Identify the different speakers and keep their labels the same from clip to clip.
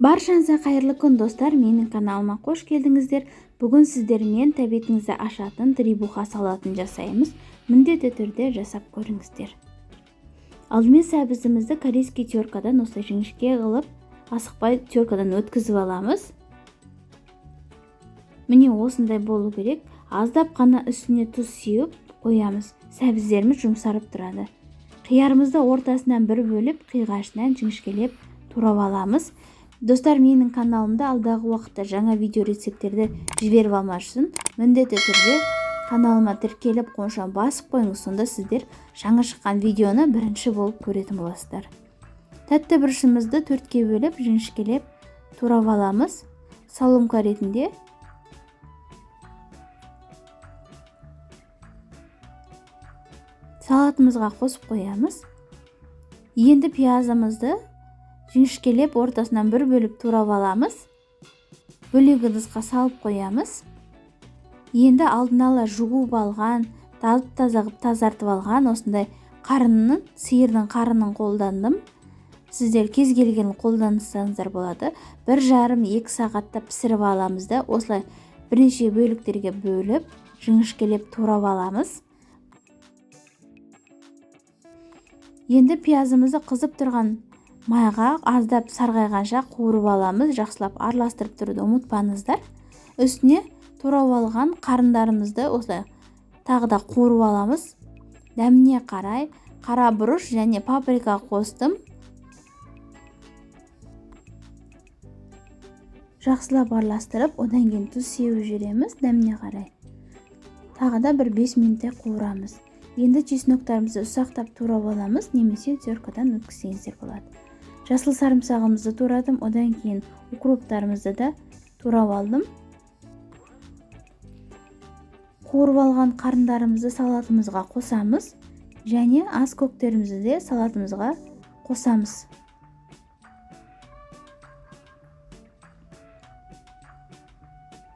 Speaker 1: Баршаңызға қайырлы күн достар, менің каналыма қош келдіңіздер. Бүгін сіздермен тәбетіңізді ашатын требуха салатын жасаймыз. Міндетті түрде жасап көріңіздер. Алдымен сәбізімізді корейский теркадан осылай жіңішке қылып, асықпай теркадан өткізіп аламыз. Міне осындай болу керек. Аздап қана үстіне тұз сеуіп қоямыз. Сәбіздеріміз жұмсарып тұрады. Қиярымызды ортасынан бір бөліп, қиғашынан жіңішкелеп турап аламыз. Достар, менің каналымда алдағы уақытта жаңа видео рецепттерді жіберіп алмаш үшін міндетті түрде каналыма тіркеліп қоңшаны басып қойыңыз, сонда сіздер жаңа шыққан видеоны бірінші болып көретін боласыздар. Тәтті бұрышымызды төртке бөліп, жіңішкелеп турап аламыз. Соломка ретінде салатымызға қосып қоямыз. Енді пиязымызды жіңішкелеп ортасынан бір бөліп турап аламыз. Бөлек ыдысқа салып қоямыз. Енді алдын ала жуып алған, тазартып алған осындай сиырдың қарынын қолдандым. Сіздер кез келген қолдансаңыздар болады. 1,5-2 сағатта пісіріп аламыз да, осылай бірнеше бөліктерге бөліп, жіңішкелеп турап аламыз. Енді пиязымызды қызып тұрған майға аздап сарғайғанша қуырып аламыз. Жақсылап араластырып тұруды ұмытпаңыздар. Үстіне турап алған қарындарымызды осылай тағы да қуырып аламыз. Дәміне қарай қара бұрыш және паприка қостым. Жақсылап араластырып, одан кейін тұз сеуіп жібереміз. Дәміне қарай тағы да 5 минуттай қуырамыз. Енді чесноктарымызды ұсақтап турап аламыз, немесе теркадан өткізсеңіздер болады. Жасыл сарымсағымызды турадым, одан кейін укроптарымызды да турап алдым. Қуырып алған қарындарымызды салатымызға қосамыз, және ас көктерімізді де салатымызға қосамыз.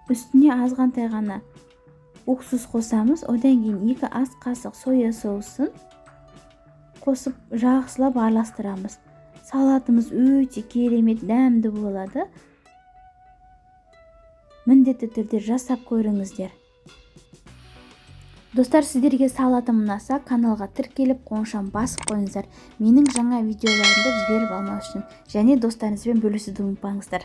Speaker 1: Үстіне азғантай ғана уксус қосамыз, одан кейін 2 ас қасық соя соусын қосып жақсылап араластырамыз. Салатымыз өте керемет дәмді болады. Міндетті түрде жасап көріңіздер. Достар, сіздерге салатым ұнаса, каналға тіркеліп қоңшаны басып қойыңыздар. Менің жаңа видеоларымды жіберіп алмас үшін және достарыңызбен бөлісуді ұмытпаңыздар.